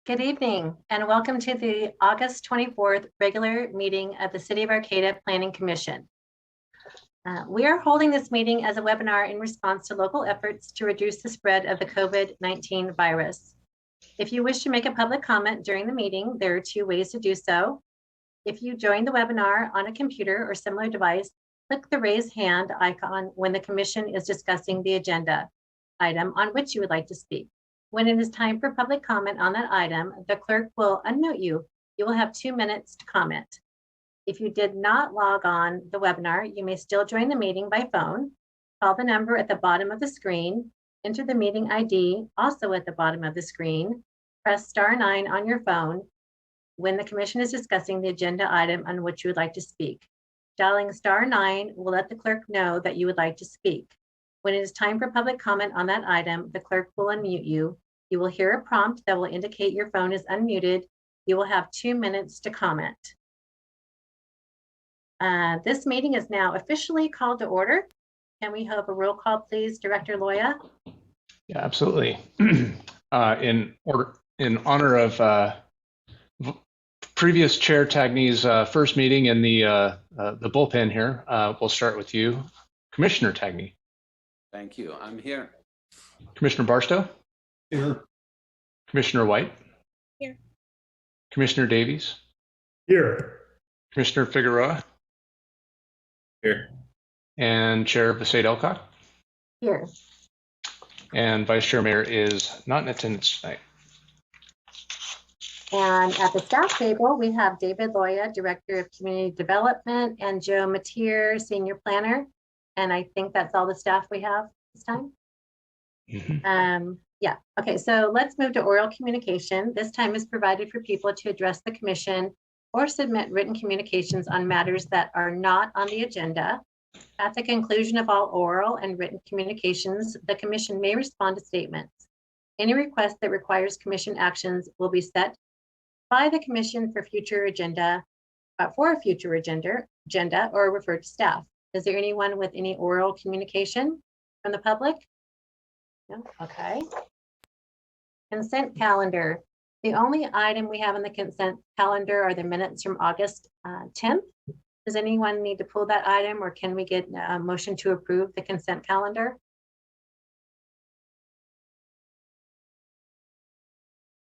Good evening and welcome to the August 24th regular meeting of the City of Arcata Planning Commission. We are holding this meeting as a webinar in response to local efforts to reduce the spread of the COVID-19 virus. If you wish to make a public comment during the meeting, there are two ways to do so. If you join the webinar on a computer or similar device, click the raise hand icon when the commission is discussing the agenda item on which you would like to speak. When it is time for public comment on that item, the clerk will unmute you. You will have 2 minutes to comment. If you did not log on the webinar, you may still join the meeting by phone. Call the number at the bottom of the screen, enter the meeting ID also at the bottom of the screen, press *9 on your phone when the commission is discussing the agenda item on which you would like to speak. Dialing *9 will let the clerk know that you would like to speak. When it is time for public comment on that item, the clerk will unmute you. You will hear a prompt that will indicate your phone is unmuted. You will have 2 minutes to comment. This meeting is now officially called to order. Can we have a roll call, please, Director Loya? Yeah, absolutely. In honor of previous Chair Tagney's first meeting in the bullpen here, we'll start with you, Commissioner Tagney. Thank you. I'm here. Commissioner Barstow? Here. Commissioner White? Here. Commissioner Davies? Here. Commissioner Figueroa? Here. And Chair Besaid-Elcock? Here. And Vice Chair Mayor is not in attendance tonight. And at the staff table, we have David Loya, Director of Community Development, and Joe Matier, Senior Planner. And I think that's all the staff we have this time. Yeah, okay, so let's move to oral communication. This time is provided for people to address the commission or submit written communications on matters that are not on the agenda. At the conclusion of all oral and written communications, the commission may respond to statements. Any request that requires commission actions will be set by the commission for a future agenda or referred to staff. Is there anyone with any oral communication from the public? No? Okay. Consent calendar. The only item we have on the consent calendar are the minutes from August 10th. Does anyone need to pull that item, or can we get a motion to approve the consent calendar?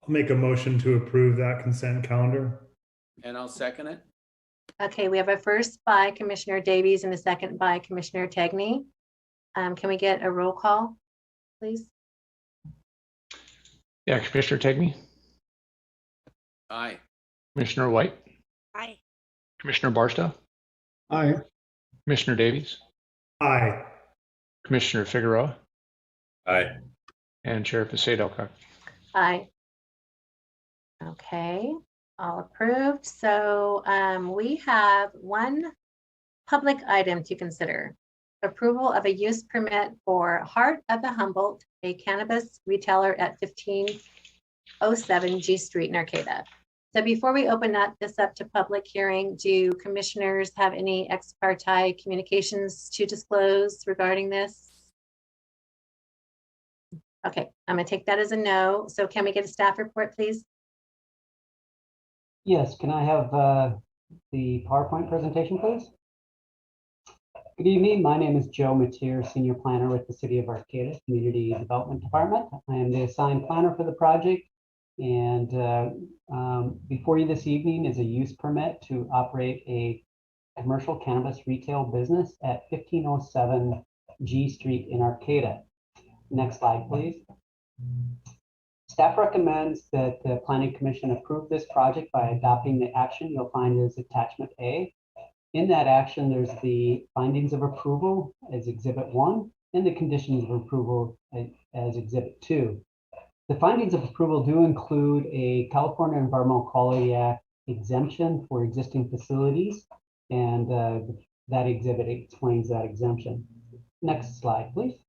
I'll make a motion to approve that consent calendar. And I'll second it. Okay, we have a first by Commissioner Davies and a second by Commissioner Tagney. Can we get a roll call, please? Yeah, Commissioner Tagney? Aye. Commissioner White? Aye. Commissioner Barstow? Aye. Commissioner Davies? Aye. Commissioner Figueroa? Aye. And Chair Besaid-Elcock? Aye. Okay, all approved. So we have one public item to consider. Approval of a use permit for Heart of the Humboldt, a cannabis retailer at 1507 G Street in Arcata. So before we open this up to public hearing, do commissioners have any ex parte communications to disclose regarding this? Okay, I'm gonna take that as a no. So can we get a staff report, please? Yes, can I have the PowerPoint presentation, please? Good evening, my name is Joe Matier, Senior Planner with the City of Arcata Community Development Department. I am the assigned planner for the project, and before you this evening is a use permit to operate a commercial cannabis retail business at 1507 G Street in Arcata. Next slide, please. Staff recommends that the Planning Commission approve this project by adopting the action you'll find as Attachment A. In that action, there's the findings of approval as Exhibit 1 and the conditions of approval as Exhibit 2. The findings of approval do include a California Environmental Quality Act exemption for existing facilities, and that exhibit explains that exemption. Next slide, please.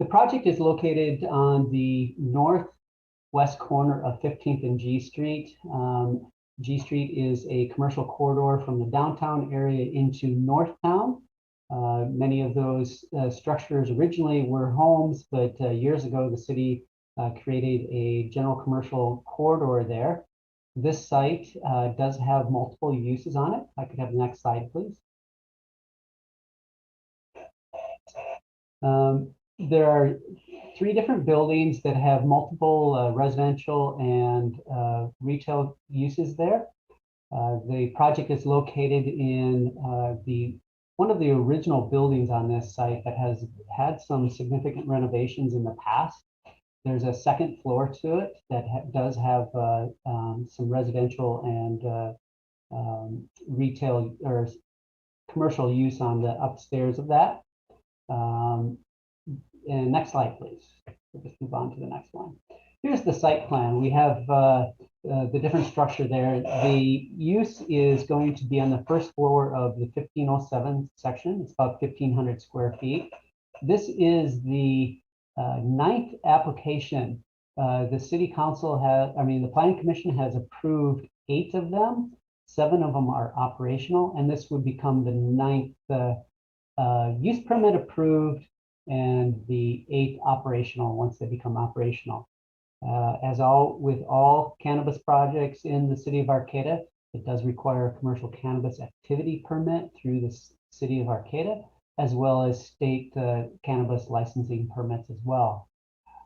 The project is located on the northwest corner of 15th and G Street. G Street is a commercial corridor from the downtown area into Northtown. Many of those structures originally were homes, but years ago the city created a general commercial corridor there. This site does have multiple uses on it. I could have the next slide, please. There are 3 different buildings that have multiple residential and retail uses there. The project is located in one of the original buildings on this site that has had some significant renovations in the past. There's a second floor to it that does have some residential and retail or commercial use on the upstairs of that. And next slide, please. We'll just move on to the next one. Here's the site plan. We have the different structure there. The use is going to be on the first floor of the 1507 section. It's about 1,500 square feet. This is the 9th application. The city council the planning commission has approved 8 of them. 7 of them are operational, and this would become the 9th use permit approved and the 8th operational once they become operational. With all cannabis projects in the city of Arcata, it does require a commercial cannabis activity permit through the city of Arcata, as well as state cannabis licensing permits as well.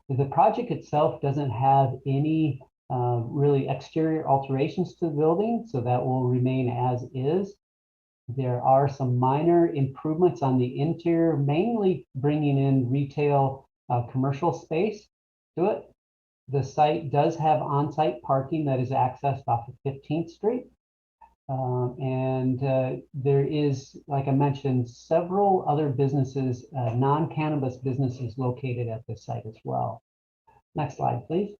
The project itself doesn't have any really exterior alterations to the building, so that will remain as is. There are some minor improvements on the interior, mainly bringing in retail commercial space to it. The site does have on-site parking that is accessed off of 15th Street. There is, like I mentioned, several other businesses, non-cannabis businesses located at this site as well. Next slide, please.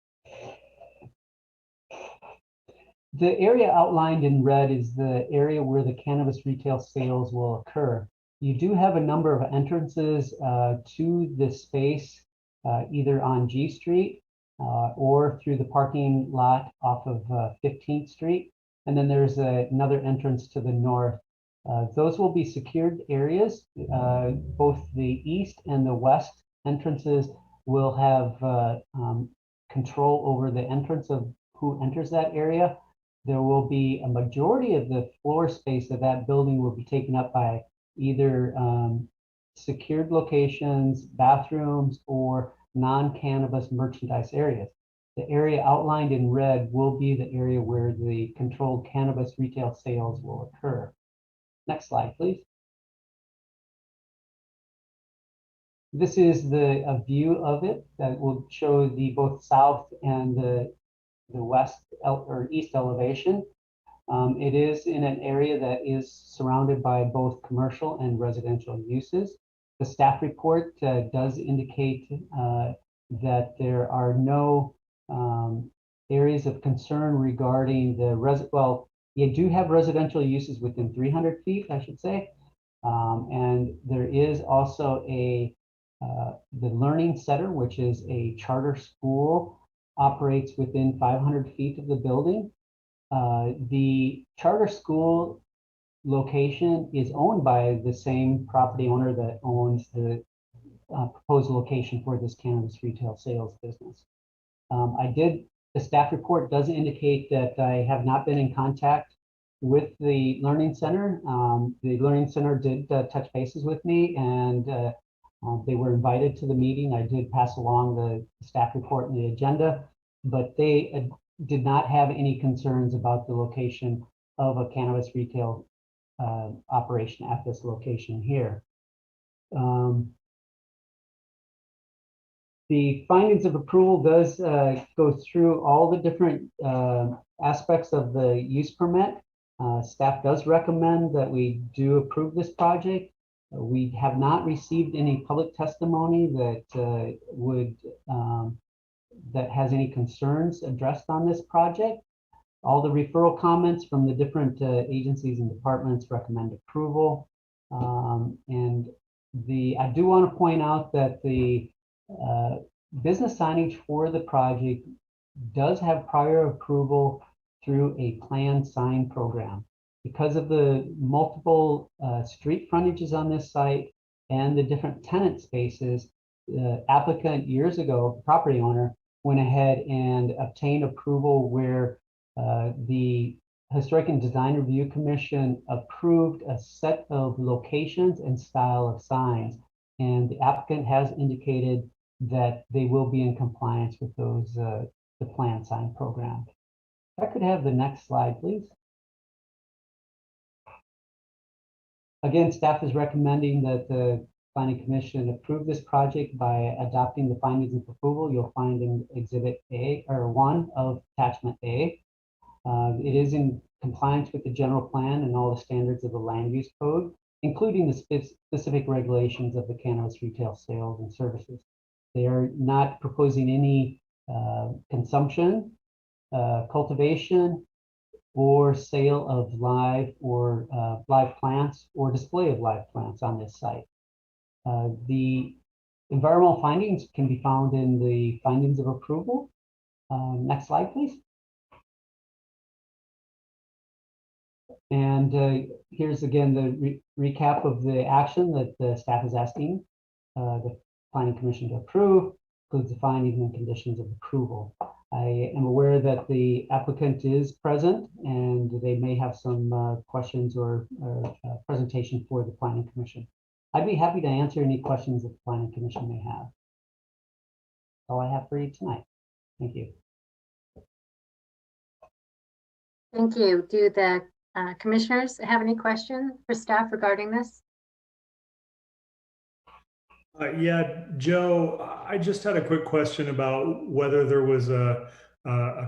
The area outlined in red is the area where the cannabis retail sales will occur. You do have a number of entrances to this space, either on G Street or through the parking lot off of 15th Street. And then there's another entrance to the north. Those will be secured areas. Both the east and the west entrances will have control over the entrance of who enters that area. There will be a majority of the floor space of that building will be taken up by either secured locations, bathrooms, or non-cannabis merchandise areas. The area outlined in red will be the area where the controlled cannabis retail sales will occur. Next slide, please. This is a view of it that will show the both south and the west or east elevation. It is in an area that is surrounded by both commercial and residential uses. The staff report does indicate that there are no areas of concern regarding the you do have residential uses within 300 feet, I should say. And there is also the Learning Center, which is a charter school, operates within 500 feet of the building. The charter school location is owned by the same property owner that owns the proposed location for this cannabis retail sales business. The staff report does indicate that I have not been in contact with the Learning Center. The Learning Center did touch bases with me, and they were invited to the meeting. I did pass along the staff report and the agenda, but they did not have any concerns about the location of a cannabis retail operation at this location here. The findings of approval does go through all the different aspects of the use permit. Staff does recommend that we do approve this project. We have not received any public testimony that that has any concerns addressed on this project. All the referral comments from the different agencies and departments recommend approval. And I do want to point out that the business signage for the project does have prior approval through a planned sign program. Because of the multiple street frontages on this site and the different tenant spaces, the applicant years ago, property owner, went ahead and obtained approval where the Historic and Design Review Commission approved a set of locations and style of signs. And the applicant has indicated that they will be in compliance with those, the plan sign program. If I could have the next slide, please. Again, staff is recommending that the Planning Commission approve this project by adopting the findings of approval. You'll find in Exhibit A or 1 of Attachment A. It is in compliance with the general plan and all the standards of the land use code, including the specific regulations of the cannabis retail sales and services. They are not proposing any consumption, cultivation, or sale of live plants or display of live plants on this site. The environmental findings can be found in the findings of approval. Next slide, please. And here's again the recap of the action that the staff is asking the Planning Commission to approve, includes the findings and conditions of approval. I am aware that the applicant is present and they may have some questions or presentation for the Planning Commission. I'd be happy to answer any questions that the Planning Commission may have. That's all I have for you tonight. Thank you. Thank you. Do the commissioners have any questions for staff regarding this? Yeah, Joe, I just had a quick question about whether there was a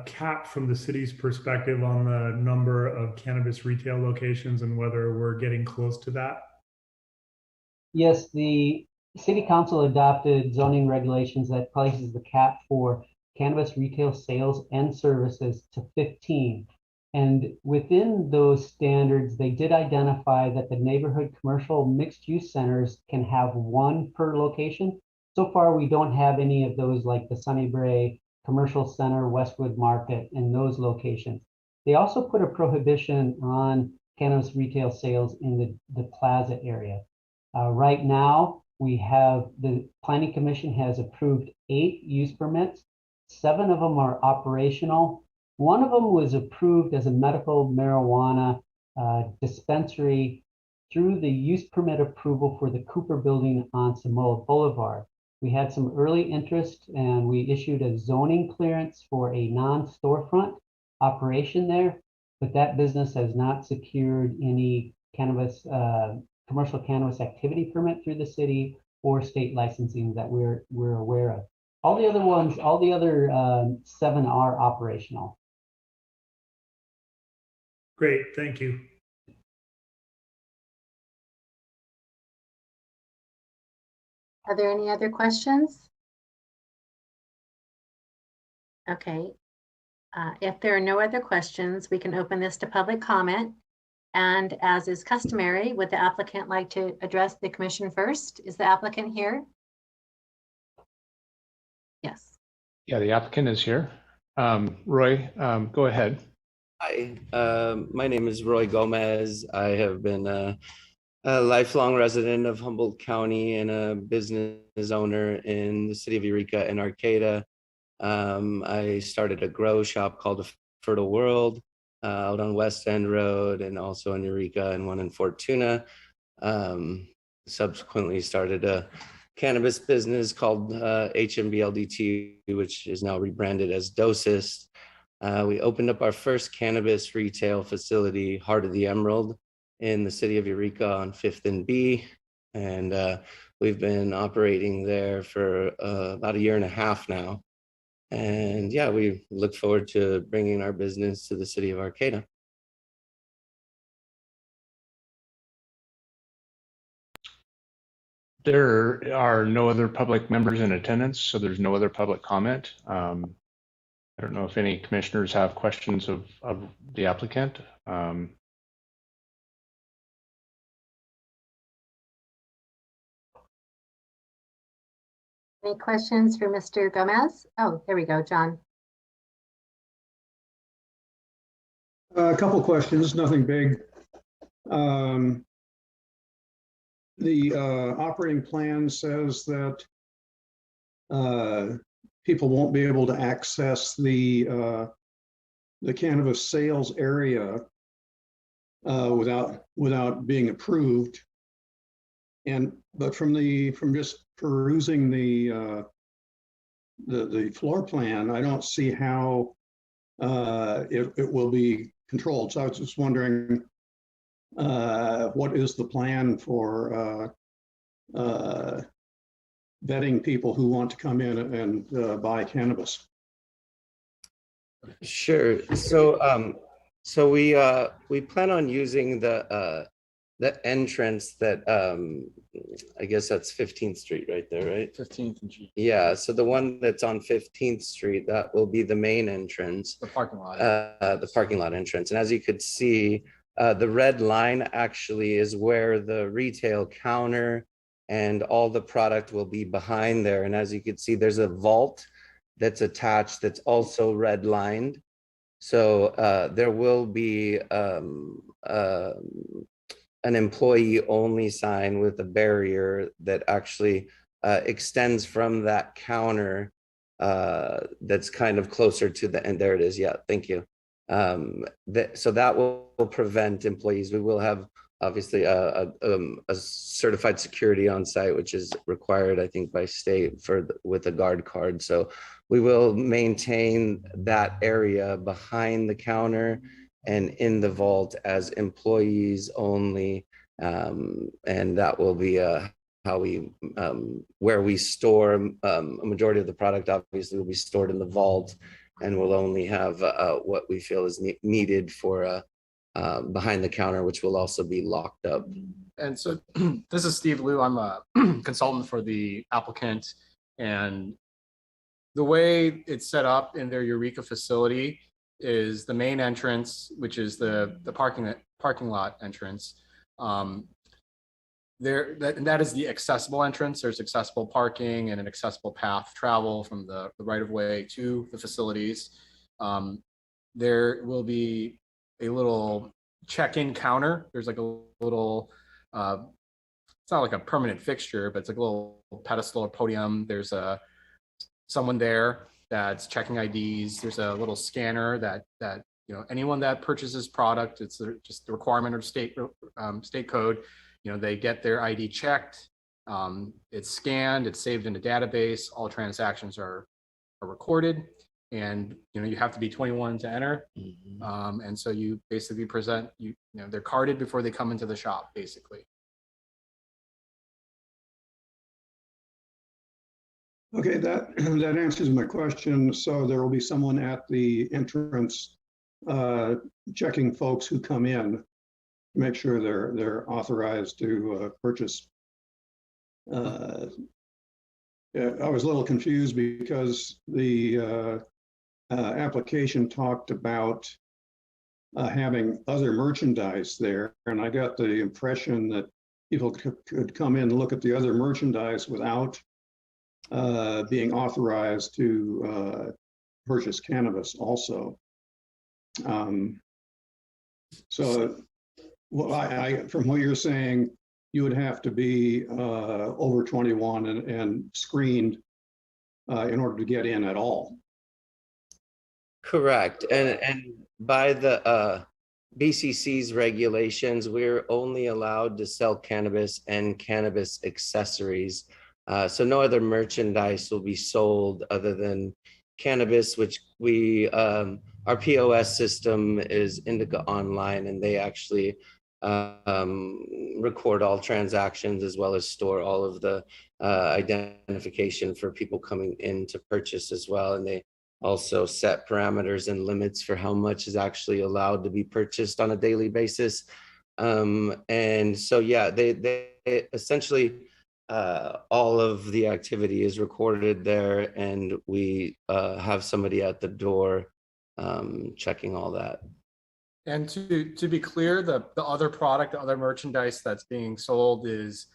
cap from the city's perspective on the number of cannabis retail locations and whether we're getting close to that. Yes, the City Council adopted zoning regulations that places the cap for cannabis retail sales and services to 15. And within those standards, they did identify that the neighborhood commercial mixed use centers can have 1 per location. So far, we don't have any of those like the Sunnybray Commercial Center, Westwood Market, and those locations. They also put a prohibition on cannabis retail sales in the plaza area. Right now, we have the Planning Commission has approved 8 use permits. 7 of them are operational. 1 of them was approved as a medical marijuana dispensary through the use permit approval for the Cooper building on Samoa Boulevard. We had some early interest and we issued a zoning clearance for a non-storefront operation there, but that business has not secured any cannabis, commercial cannabis activity permit through the city or state licensing that we're aware of. All the other ones, all the other 7 are operational. Great, thank you. Are there any other questions? Okay. If there are no other questions, we can open this to public comment. And as is customary, would the applicant like to address the commission first? Is the applicant here? Yes. Yeah, the applicant is here. Roy, go ahead. Hi, my name is Roy Gomez. I have been a lifelong resident of Humboldt County and a business owner in the city of Eureka and Arcata. I started a grow shop called The Fertile World out on West End Road and also in Eureka and one in Fortuna. Subsequently started a cannabis business called HMBLDT, which is now rebranded as Dosis. We opened up our first cannabis retail facility, Heart of the Emerald, in the city of Eureka on 5th and B. And we've been operating there for about 1.5 years now. And yeah, we look forward to bringing our business to the city of Arcata. There are no other public members in attendance, so there's no other public comment. I don't know if any commissioners have questions of the applicant. Any questions for Mr. Gomez? Oh, there we go, John. A couple questions, nothing big. The operating plan says that people won't be able to access the cannabis sales area without being approved. But from just perusing the floor plan, I don't see how it will be controlled. So I was just wondering, what is the plan for vetting people who want to come in and buy cannabis? Sure. So we plan on using the entrance that I guess that's 15th Street right there, right? 15th and G. Yeah. So the one that's on 15th Street, that will be the main entrance, The parking lot. the parking lot entrance. And as you could see, the red line actually is where the retail counter and all the product will be behind there. And as you can see, there's a vault that's attached that's also red lined. So there will be an employee only sign with a barrier that actually extends from that counter that's kind of closer to the end. There it is. Yeah, thank you. So that will prevent employees. We will have obviously a certified security on site, which is required, I think, by state with a guard card. So we will maintain that area behind the counter and in the vault as employees only, and that will be how we where we store a majority of the product. Obviously, will be stored in the vault, and we'll only have what we feel is needed for behind the counter, which will also be locked up. And so this is Steve Liu. I'm a consultant for the applicant, and the way it's set up in their Eureka facility is the main entrance, which is the parking lot entrance. That is the accessible entrance. There's accessible parking and an accessible path travel from the right of way to the facilities. There will be a little check-in counter. There's like a little, it's not like a permanent fixture, but it's like a little pedestal or podium. There's someone there that's checking IDs. There's a little scanner that anyone that purchases product, it's just the requirement of state code. They get their ID checked. It's scanned. It's saved in a database. All transactions are recorded, and you have to be 21 to enter. And so you basically present. They're carded before they come into the shop, basically. Okay, that answers my question. So there will be someone at the entrance checking folks who come in to make sure they're authorized to purchase. I was a little confused because the application talked about having other merchandise there, and I got the impression that people could come in and look at the other merchandise without being authorized to purchase cannabis also. So from what you're saying, you would have to be over 21 and screened in order to get in at all. Correct. And by the BCC's regulations, we're only allowed to sell cannabis and cannabis accessories. So no other merchandise will be sold other than cannabis, which our POS system is Indica Online, and they actually record all transactions as well as store all of the identification for people coming in to purchase as well. And they also set parameters and limits for how much is actually allowed to be purchased on a daily basis. And so, yeah, they essentially, all of the activity is recorded there, and we have somebody at the door checking all that. And to be clear, the other product, the other merchandise that's being sold is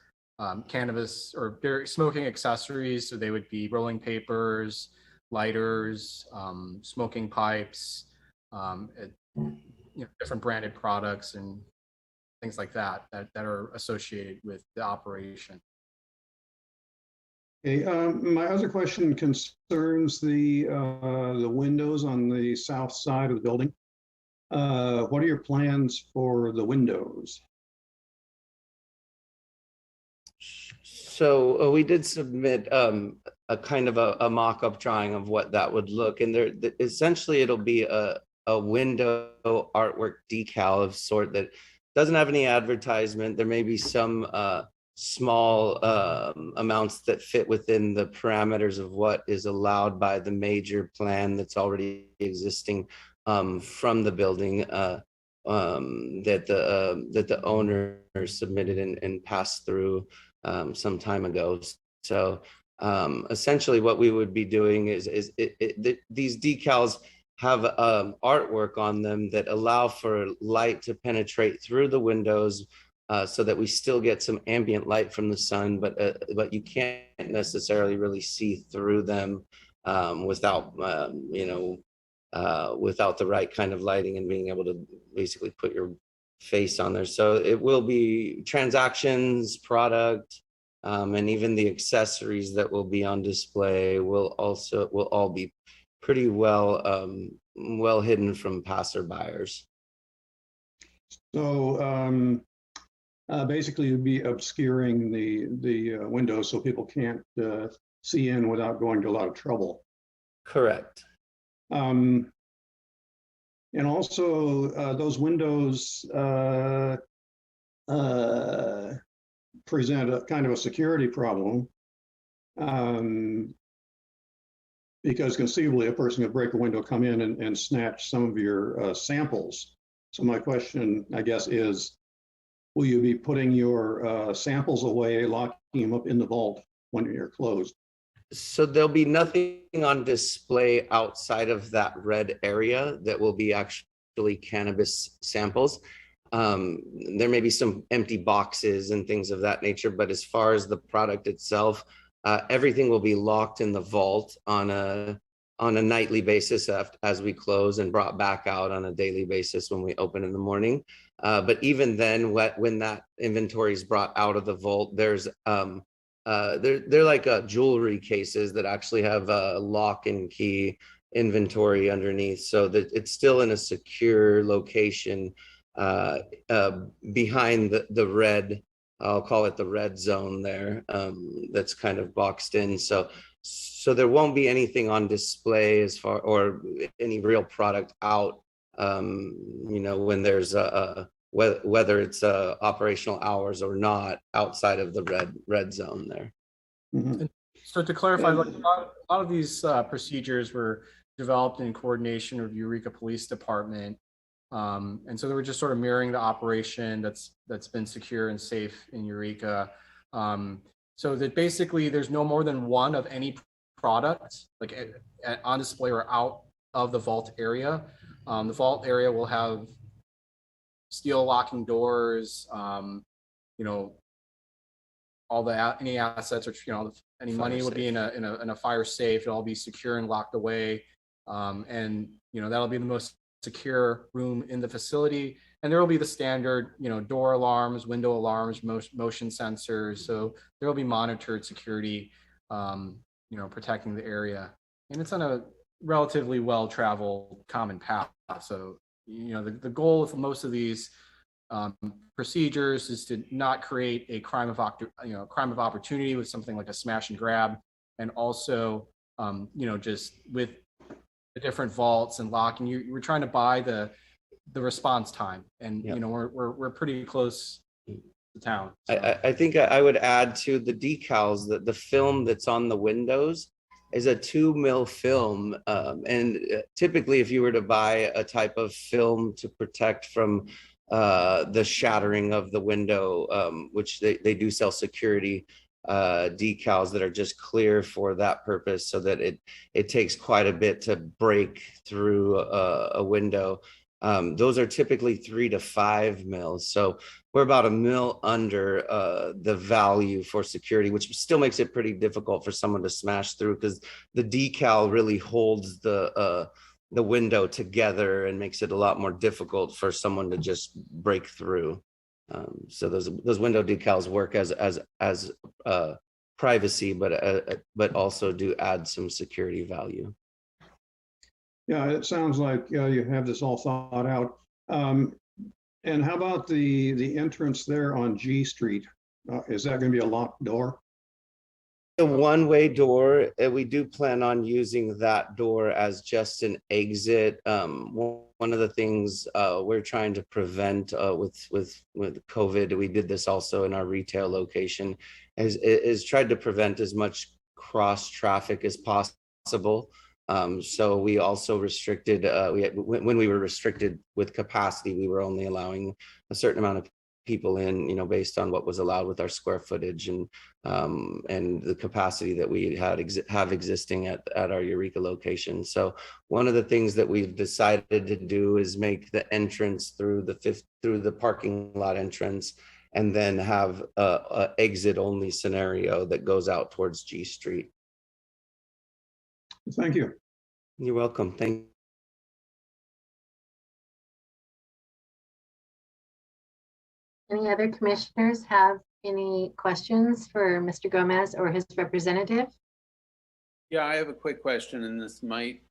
cannabis or smoking accessories. So they would be rolling papers, lighters, smoking pipes, different branded products and things like that are associated with the operation. Okay, my other question concerns the windows on the south side of the building. What are your plans for the windows? So we did submit a kind of a mock-up drawing of what that would look, and essentially it'll be a window artwork decal of sort that doesn't have any advertisement. There may be some small amounts that fit within the parameters of what is allowed by the major plan that's already existing from the building that the owner submitted and passed through some time ago. So essentially what we would be doing is these decals have artwork on them that allow for light to penetrate through the windows so that we still get some ambient light from the sun, but you can't necessarily really see through them without without the right kind of lighting and being able to basically put your face on there. So it will be transactions, product, and even the accessories that will be on display will all be pretty well hidden from passerbyers. So basically you'd be obscuring the windows so people can't see in without going to a lot of trouble. Correct. And also those windows present a kind of a security problem because conceivably a person could break a window, come in and snatch some of your samples. So my question, I guess, is, will you be putting your samples away, locking them up in the vault when you're closed? So there'll be nothing on display outside of that red area that will be actually cannabis samples. There may be some empty boxes and things of that nature, but as far as the product itself, everything will be locked in the vault on a nightly basis as we close and brought back out on a daily basis when we open in the morning. But even then, when that inventory is brought out of the vault, there's they're like jewelry cases that actually have a lock and key inventory underneath, so that it's still in a secure location behind the red, I'll call it the red zone there, that's kind of boxed in. So there won't be anything on display or any real product out, when there's whether it's operational hours or not outside of the red zone there. Mm-hmm. So to clarify, like, a lot of these procedures were developed in coordination with Eureka Police Department. And so they were just sort of mirroring the operation that's been secure and safe in Eureka. So that basically there's no more than one of any product like on display or out of the vault area. The vault area will have steel locking doors, all any assets, or any money would be in a fire safe. It'll all be secure and locked away, and that'll be the most secure room in the facility. And there will be the standard, door alarms, window alarms, motion sensors. So there will be monitored security, protecting the area. And it's on a relatively well-traveled common path. So the goal of most of these procedures is to not create a crime of opportunity with something like a smash and grab, and also just with the different vaults and locking, we're trying to buy the response time, and we're pretty close to town. So. I think I would add to the decals that the film that's on the windows is a 2 mil film, and typically if you were to buy a type of film to protect from the shattering of the window, which they do sell security decals that are just clear for that purpose, so that it takes quite a bit to break through a window. Those are typically 3 to 5 mils. So we're about a mil under the value for security, which still makes it pretty difficult for someone to smash through, because the decal really holds the window together and makes it a lot more difficult for someone to just break through. So those window decals work as privacy, but also do add some security value. Yeah, it sounds like you have this all thought out. And how about the entrance there on G Street? Is that going to be a locked door? A one-way door, we do plan on using that door as just an exit. One of the things we're trying to prevent with COVID, we did this also in our retail location, is tried to prevent as much cross traffic as possible. So we also restricted, when we were restricted with capacity, we were only allowing a certain amount of people in, based on what was allowed with our square footage and the capacity that we have existing at our Eureka location. So one of the things that we've decided to do is make the entrance through the parking lot entrance, and then have a exit only scenario that goes out towards G Street. Thank you. You're welcome. Thank you. Any other commissioners have any questions for Mr. Gomez or his representative? Yeah, I have a quick question, and this might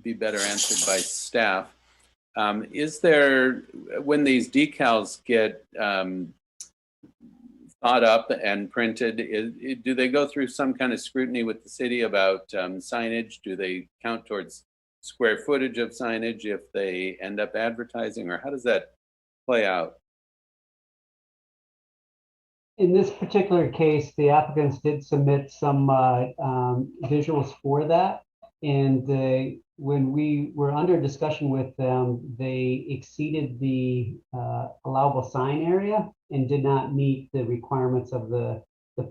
be better answered by staff. Is there, when these decals get thought up and printed, do they go through some kind of scrutiny with the city about signage? Do they count towards square footage of signage if they end up advertising, or how does that play out? In this particular case, the applicants did submit some visuals for that. And when we were under discussion with them, they exceeded the allowable sign area and did not meet the requirements of the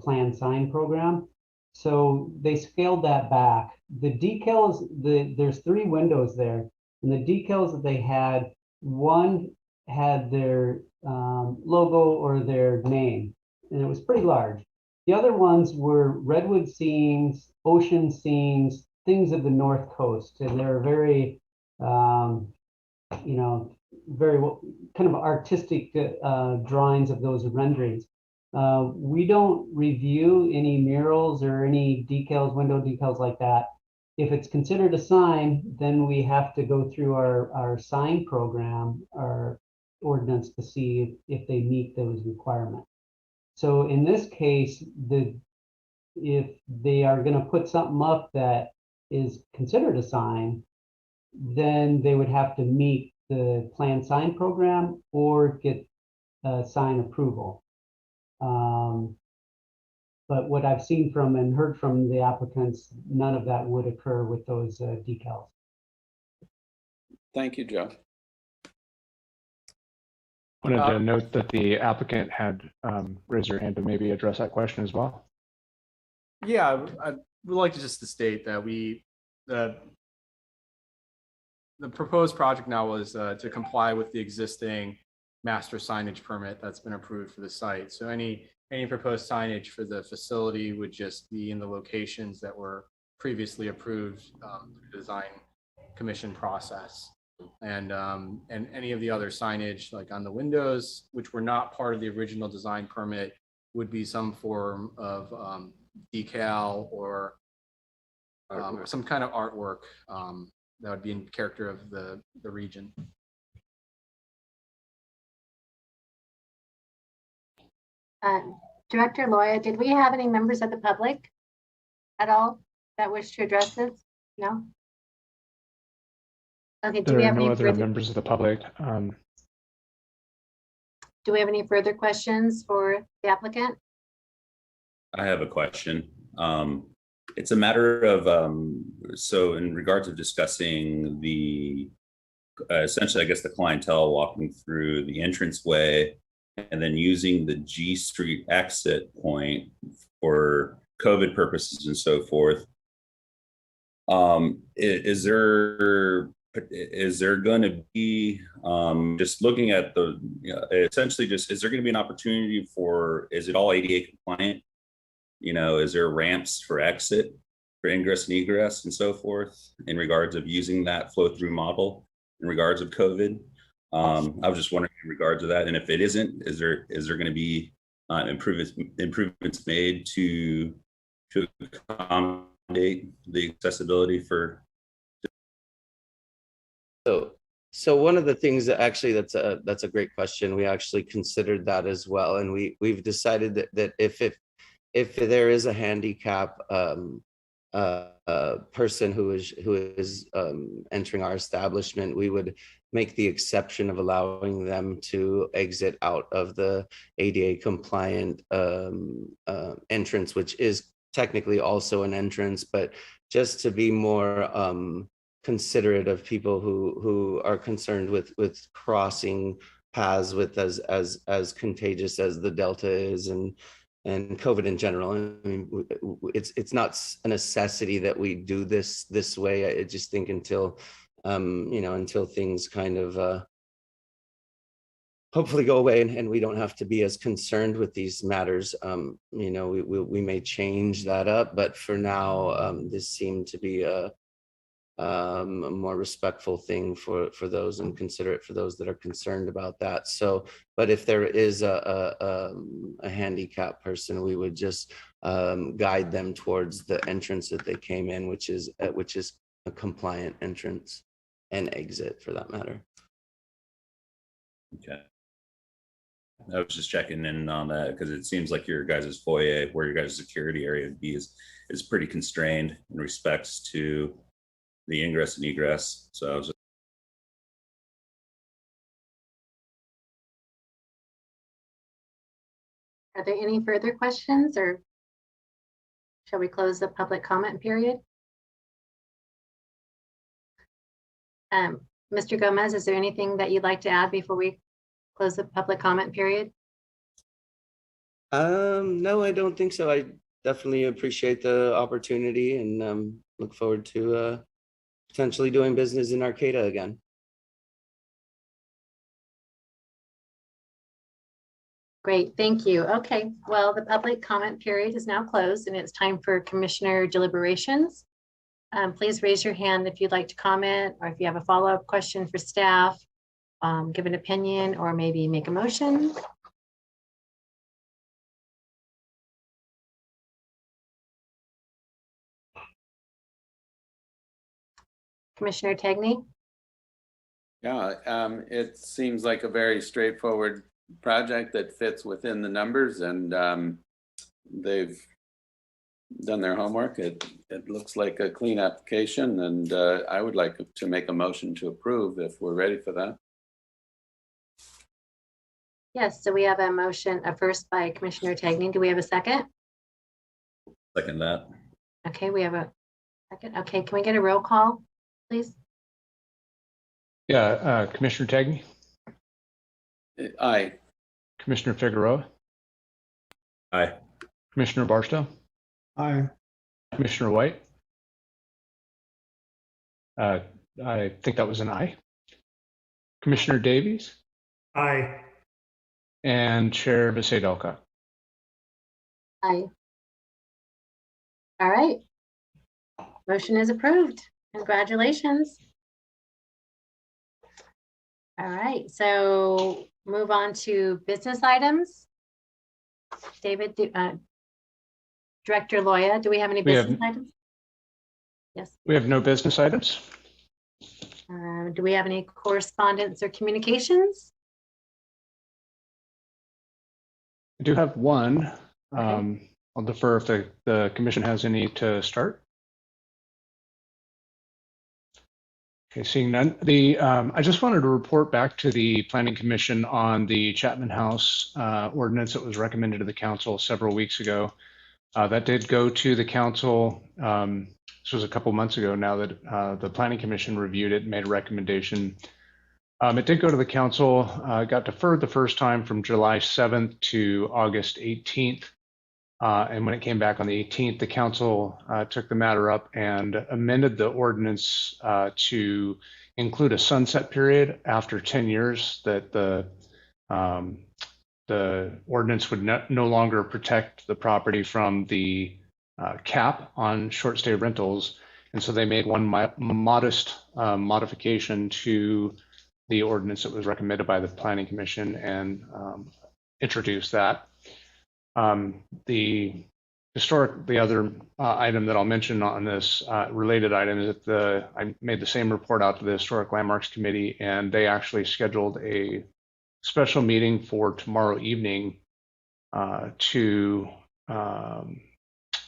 planned sign program. So they scaled that back. The decals, there's 3 windows there. And the decals that they had, one had their logo or their name, and it was pretty large. The other ones were redwood scenes, ocean scenes, things of the North Coast, and they're very, very kind of artistic drawings of those renderings. We don't review any murals or any decals, window decals like that. If it's considered a sign, then we have to go through our sign program, our ordinance, to see if they meet those requirements. So in this case, if they are going to put something up that is considered a sign, then they would have to meet the planned sign program or get sign approval. But what I've seen from and heard from the applicants, none of that would occur with those decals. Thank you, Joe. Wanted to note that the applicant had raised her hand to maybe address that question as well. Yeah, I would like to just to state that the proposed project now was to comply with the existing master signage permit that's been approved for the site. So any proposed signage for the facility would just be in the locations that were previously approved through the design commission process. And any of the other signage, like on the windows, which were not part of the original design permit, would be some form of decal or some kind of artwork that would be in character of the region. Director Loya, did we have any members of the public at all that wish to address this? No? Okay, do There we are have no any other members of the public. Do we have any further questions for the applicant? I have a question. It's a matter of, so in regards of discussing the, essentially, I guess the clientele walking through the entranceway and then using the G Street exit point for COVID purposes and so forth. Is there going to be, just looking at the, essentially just, is there going to be an opportunity for, is it all ADA compliant? Is there ramps for exit, for ingress and egress and so forth in regards of using that flow through model in regards of COVID? I was just wondering in regards to that. And if it isn't, is there going to be improvements made to to accommodate the accessibility for? So one of the things that actually that's a great question. We actually considered that as well, and we've decided that if there is a handicap person who is entering our establishment, we would make the exception of allowing them to exit out of the ADA compliant entrance, which is technically also an entrance, but just to be more considerate of people who are concerned with crossing paths with as contagious as the Delta is and COVID in general. I mean, it's not a necessity that we do this way. I just think until until things kind of hopefully go away and we don't have to be as concerned with these matters, we may change that up. But for now, this seemed to be a more respectful thing for those and considerate for those that are concerned about that. So, but if there is a handicap person, we would just guide them towards the entrance that they came in, which is a compliant entrance and exit for that matter. Okay. I was just checking in on that because it seems like your guys' foyer, where your guys' security area would be, is pretty constrained in respects to the ingress and egress. So I was just... Are there any further questions, or shall we close the public comment period? Mr. Gomez, is there anything that you'd like to add before we close the public comment period? No, I don't think so. I definitely appreciate the opportunity and look forward to potentially doing business in Arcata again. Great, thank you. Okay, well, the public comment period is now closed and it's time for commissioner deliberations. Please raise your hand if you'd like to comment, or if you have a follow-up question for staff, give an opinion, or maybe make a motion. Commissioner Tagney? Yeah, it seems like a very straightforward project that fits within the numbers, and they've done their homework. It looks like a clean application, and I would like to make a motion to approve if we're ready for that. Yes, so we have a motion, a first by Commissioner Tagney. Do we have a second? Second that. Okay, we have a second. Okay, can we get a roll call, please? Yeah, Commissioner Tagney, Aye. Commissioner Figueroa, Aye. Commissioner Barstow, Aye. Commissioner White. I think that was an aye. Commissioner Davies Aye. and Chair Visadelka. Aye. All right. Motion is approved. Congratulations. All right, so move on to business items. David, Director Loya, do we have any business items? Yes. We have no business items. Do we have any correspondence or communications? I do have one. Okay. I'll defer if the commission has any to start. Okay, seeing none. I just wanted to report back to the Planning Commission on the Chapman House ordinance that was recommended to the council several weeks ago. That did go to the council. This was a couple months ago now that the Planning Commission reviewed it and made a recommendation. It did go to the council, got deferred the first time from July 7th to August 18th. And when it came back on the 18th, the council took the matter up and amended the ordinance to include a sunset period after 10 years, that the ordinance would no longer protect the property from the cap on short stay rentals. And so they made one modest modification to the ordinance that was recommended by the Planning Commission and introduced that. The the other item that I'll mention on this related item is that I made the same report out to the Historic Landmarks Committee, and they actually scheduled a special meeting for tomorrow evening to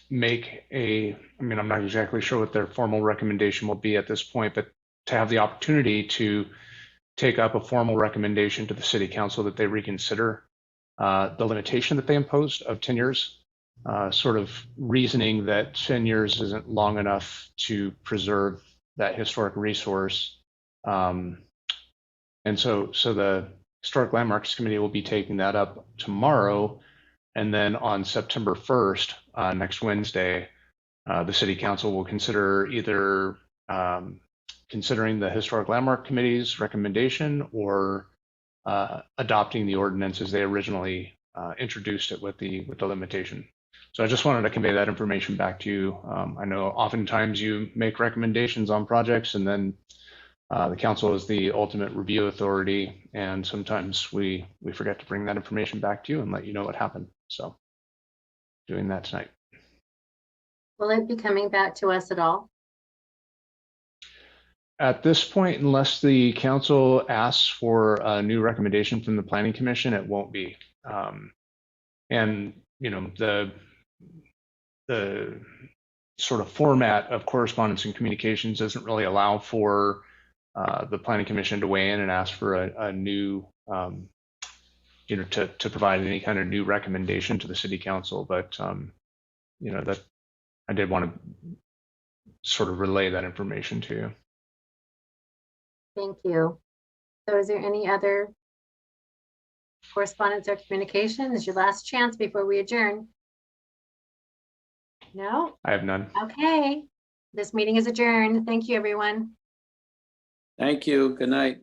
make I'm not exactly sure what their formal recommendation will be at this point, but to have the opportunity to take up a formal recommendation to the city council that they reconsider the limitation that they imposed of 10 years, sort of reasoning that 10 years isn't long enough to preserve that historic resource. And so the Historic Landmarks Committee will be taking that up tomorrow. And then on September 1st, next Wednesday, the City Council will consider either considering the Historic Landmark Committee's recommendation or adopting the ordinance as they originally introduced it with the limitation. So I just wanted to convey that information back to you. I know oftentimes you make recommendations on projects and then the council is the ultimate review authority, and sometimes we forget to bring that information back to you and let you know what happened. So doing that tonight. Will it be coming back to us at all? At this point, unless the council asks for a new recommendation from the Planning Commission, it won't be. And the sort of format of correspondence and communications doesn't really allow for the Planning Commission to weigh in and ask for a new, to provide any kind of new recommendation to the City Council. But that I did want to sort of relay that information to you. Thank you. So is there any other correspondence or communication? This is your last chance before we adjourn. No? I have none. Okay. This meeting is adjourned. Thank you, everyone. Thank you. Good night.